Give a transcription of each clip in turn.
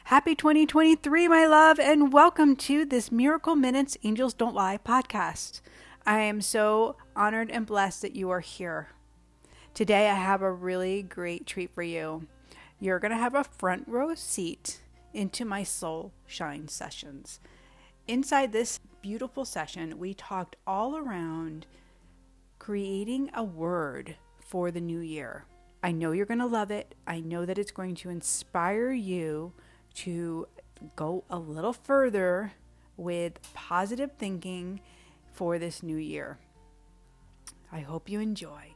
Happy 2023, my love, and welcome to this Miracle Minutes Angels Don't Lie podcast. I am so honored and blessed that you are here. Today, I have a really great treat for you. You're going to have a front row seat into my Soul Shine sessions. Inside this beautiful session, we talked all around creating a word for the new year. I know you're going to love it. I know that it's going to inspire you to go a little further with positive thinking for this new year. I hope you enjoy.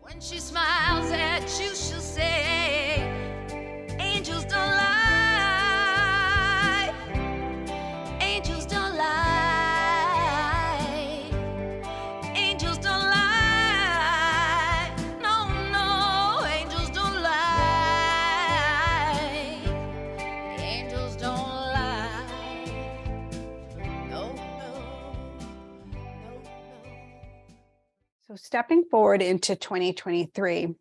When she smiles at you, she'll say, angels don't lie. Angels don't lie. Angels don't lie. No, no, angels don't lie. Angels don't lie. No, no, no, no. So stepping forward into 2023,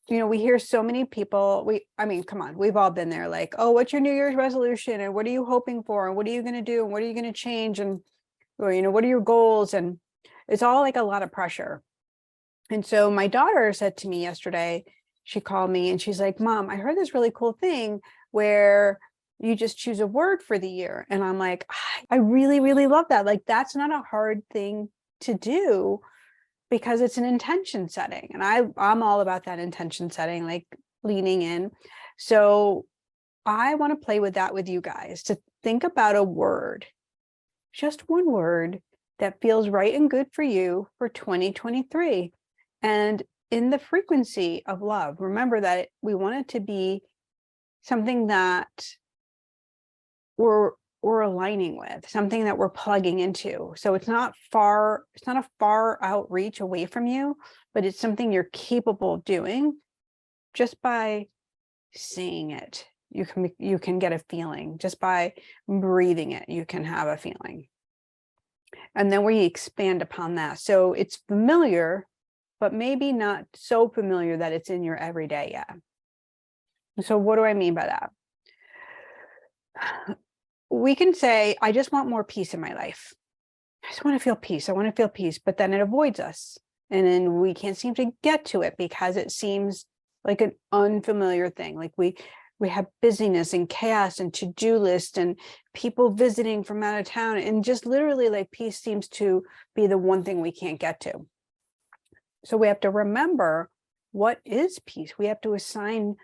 we hear so many people, come on, we've all been there, like, oh, what's your New Year's resolution? And what are you hoping for? And what are you going to do? And what are you going to change? And, or, what are your goals? And it's all like a lot of pressure. And so my daughter said to me yesterday, she called me and she's like, Mom, I heard this really cool thing where you just choose a word for the year. And I'm like, I really, really love that. Like, that's not a hard thing to do, because it's an intention setting. And I'm all about that intention setting, like leaning in. So I want to play with that with you guys, to think about a word, just one word that feels right and good for you for 2023. And in the frequency of love, remember that we want it to be something that we're aligning with, something that we're plugging into. So it's not a far outreach away from you, but it's something you're capable of doing just by saying it. You can get a feeling just by breathing it. You can have a feeling. And then we expand upon that. So it's familiar, but maybe not so familiar that it's in your everyday yet. So what do I mean by that? We can say, I just want more peace in my life. I just want to feel peace. I want to feel peace, but then it avoids us. And then we can't seem to get to it because it seems like an unfamiliar thing. Like we have busyness and chaos and to-do lists and people visiting from out of town. And just literally, like, peace seems to be the one thing we can't get to. So we have to remember, what is peace? We have to assign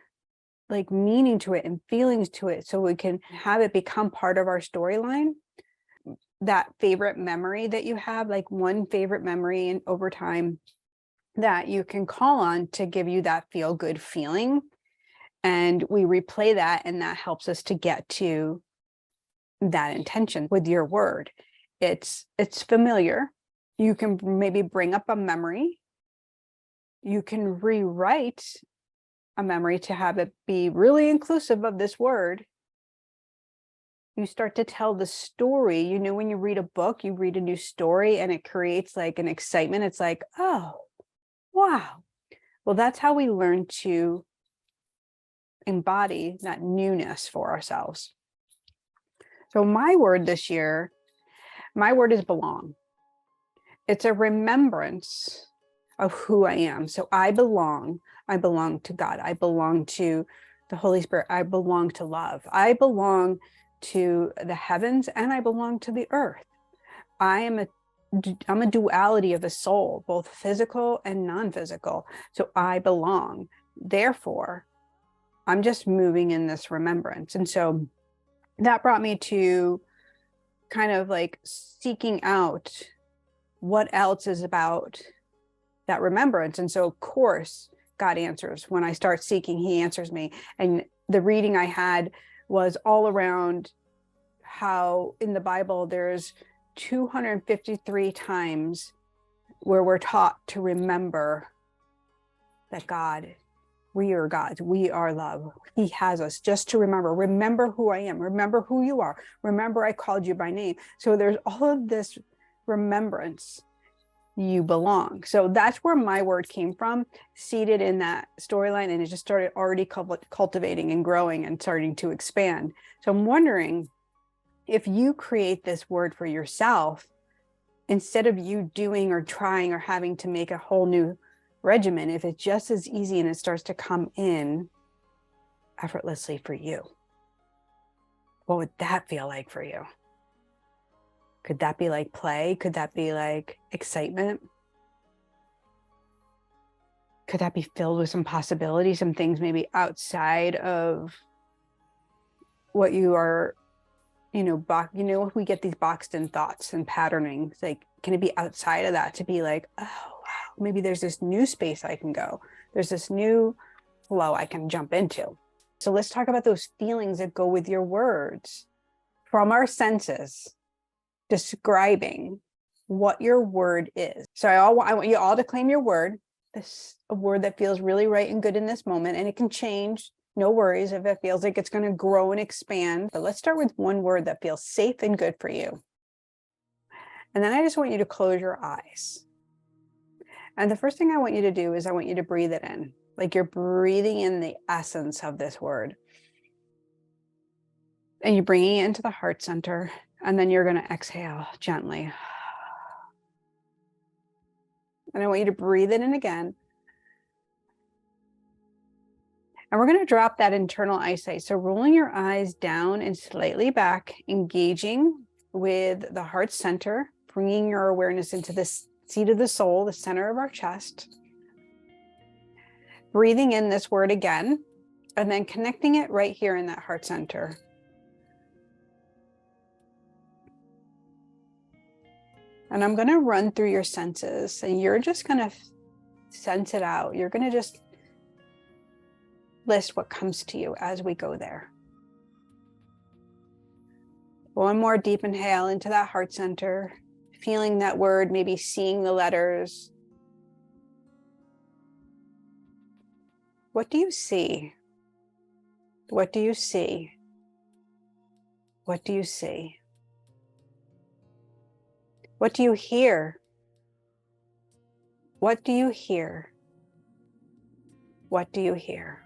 like meaning to it and feelings to it, so we can have it become part of our storyline. That favorite memory that you have, like one favorite memory and over time that you can call on to give you that feel good feeling. And we replay that, and that helps us to get to that intention with your word. It's familiar. You can maybe bring up a memory. You can rewrite a memory to have it be really inclusive of this word. You start to tell the story. When you read a book, you read a new story and it creates like an excitement. It's like, oh, wow. Well, that's how we learn to embody that newness for ourselves. So my word this year, my word is belong. It's a remembrance of who I am. So I belong to God. I belong to the Holy Spirit. I belong to love. I belong to the heavens, and I belong to the earth. I'm a duality of the soul, both physical and non-physical. So I belong. Therefore, I'm just moving in this remembrance. And so that brought me to kind of like seeking out what else is about that remembrance. And so, of course, God answers. When I start seeking, he answers me. And the reading I had was all around how in the Bible there's 253 times where we're taught to remember that God, we are God's, we are love. He has us, just to remember who I am, remember who you are, remember I called you by name. So there's all of this remembrance you belong. So that's where my word came from, seated in that storyline, and it just started already cultivating and growing and starting to expand. So I'm wondering if you create this word for yourself, instead of you doing or trying or having to make a whole new regimen, if it's just as easy and it starts to come in effortlessly for you, what would that feel like for you? Could that be like play? Could that be like excitement? Could that be filled with some possibilities, some things maybe outside of what you are, if we get these boxed in thoughts and patterning, it's like, can it be outside of that to be like, oh, wow, maybe there's this new space I can go. There's this new flow I can jump into. So let's talk about those feelings that go with your words from our senses, describing what your word is. So I want you all to claim your word, a word that feels really right and good in this moment, and it can change. No worries if it feels like it's going to grow and expand. But let's start with one word that feels safe and good for you. And then I just want you to close your eyes. And the first thing I want you to do is I want you to breathe it in, like you're breathing in the essence of this word. And you're bringing it into the heart center, and then you're going to exhale gently. And I want you to breathe it in again. And we're going to drop that internal eyesight. So rolling your eyes down and slightly back, engaging with the heart center, bringing your awareness into the seat of the soul, the center of our chest. Breathing in this word again, and then connecting it right here in that heart center. And I'm going to run through your senses, and you're just going to sense it out. You're going to just list what comes to you as we go there. One more deep inhale into that heart center, feeling that word, maybe seeing the letters. What do you see? What do you see? What do you see? What do you hear? What do you hear? What do you hear?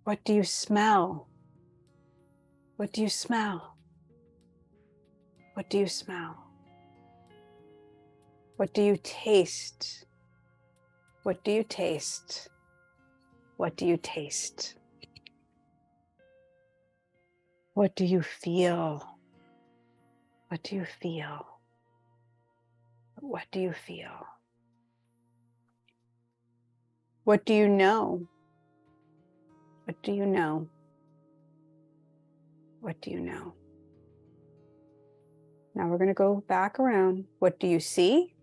What do you smell? What do you smell? What do you smell? What do you taste? What do you taste? What do you taste? What do you feel? What do you feel? What do you feel? What do you know? What do you know? What do you know? Now we're going to go back around. What do you see?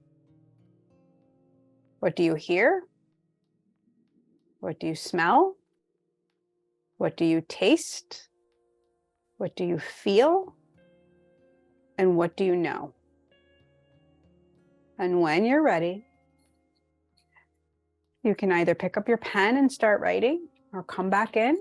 What do you hear? What do you smell? What do you taste? What do you feel? And what do you know? And when you're ready, you can either pick up your pen and start writing or come back in.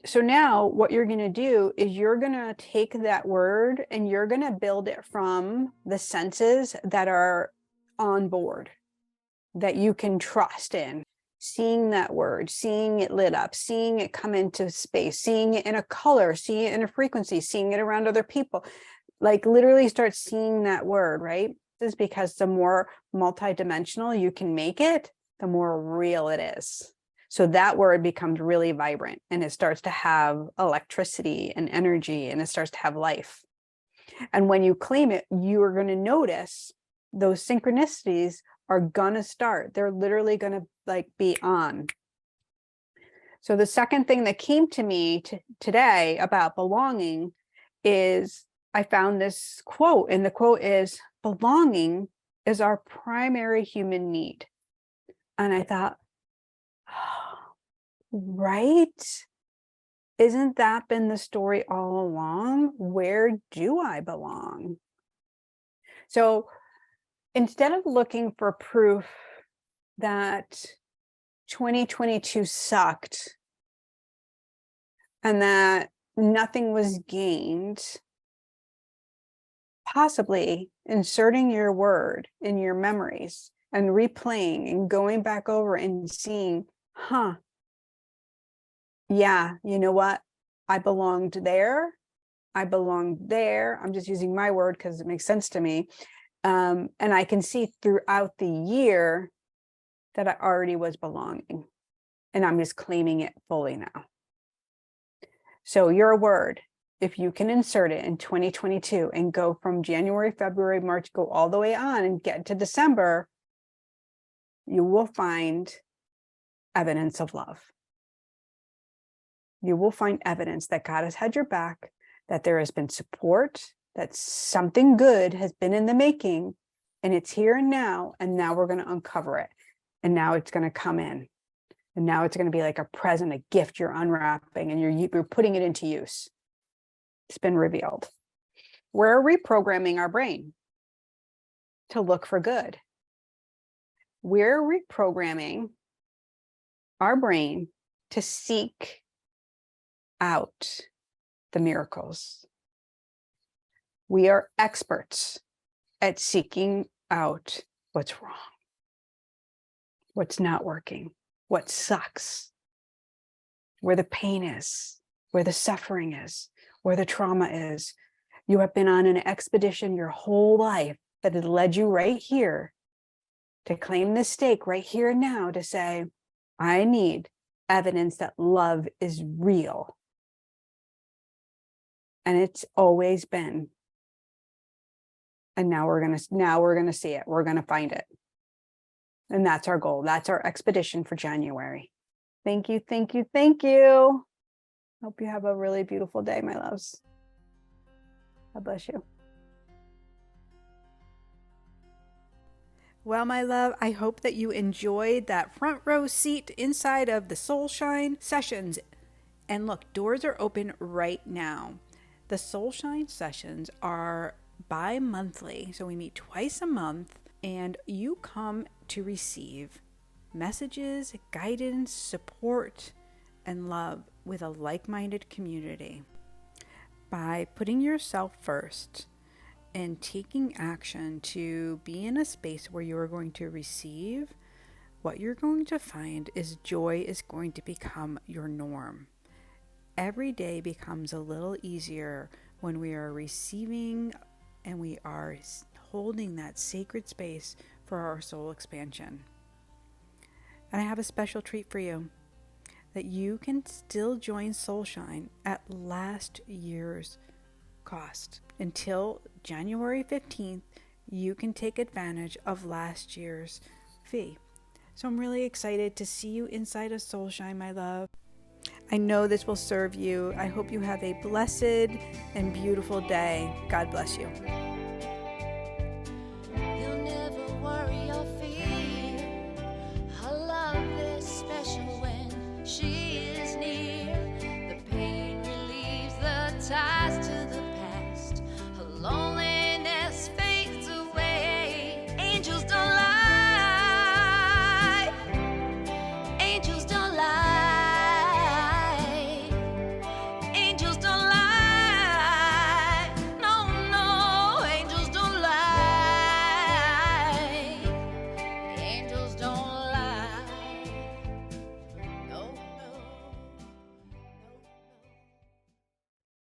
So now what you're going to do is you're going to take that word and you're going to build it from the senses that are on board, that you can trust in. Seeing that word, seeing it lit up, seeing it come into space, seeing it in a color, seeing it in a frequency, seeing it around other people. Like literally start seeing that word, right? This is because the more multidimensional you can make it, the more real it is. So that word becomes really vibrant and it starts to have electricity and energy and it starts to have life. And when you claim it, you are going to notice those synchronicities are going to start. They're literally going to like be on. So the second thing that came to me today about belonging is I found this quote, and the quote is, belonging is our primary human need. And I thought, oh, right? Isn't that been the story all along? Where do I belong? So instead of looking for proof that 2022 sucked and that nothing was gained, possibly inserting your word in your memories and replaying and going back over and seeing, yeah, you know what? I belonged there. I belonged there. I'm just using my word because it makes sense to me. And I can see throughout the year that I already was belonging. And I'm just claiming it fully now. So your word, if you can insert it in 2022 and go from January, February, March, go all the way on and get to December, you will find evidence of love. You will find evidence that God has had your back, that there has been support, that something good has been in the making, and it's here and now we're going to uncover it. And now it's going to come in. And now it's going to be like a present, a gift you're unwrapping, and you're putting it into use. It's been revealed. We're reprogramming our brain to look for good. We're reprogramming our brain to seek out the miracles. We are experts at seeking out what's wrong, what's not working, what sucks, where the pain is, where the suffering is, where the trauma is. You have been on an expedition your whole life that has led you right here to claim this stake right here and now, to say, I need evidence that love is real. And it's always been. And now we're gonna see it. We're gonna find it. And that's our goal. That's our expedition for January. Thank you, thank you, thank you. Hope you have a really beautiful day, my loves. God bless you. Well, my love, I hope that you enjoyed that front row seat inside of the Soul Shine sessions. And look, doors are open right now. The Soul Shine sessions are bi-monthly, so we meet twice a month, and you come to receive messages, guidance, support, and love with a like-minded community. By putting yourself first and taking action to be in a space where you are going to receive, what you're going to find is joy is going to become your norm. Every day becomes a little easier when we are receiving and we are holding that sacred space for our soul expansion. And I have a special treat for you, that you can still join Soul Shine at last year's cost. Until January 15th, you can take advantage of last year's fee. So I'm really excited to see you inside of Soul Shine, my love. I know this will serve you. I hope you have a blessed and beautiful day. God bless you.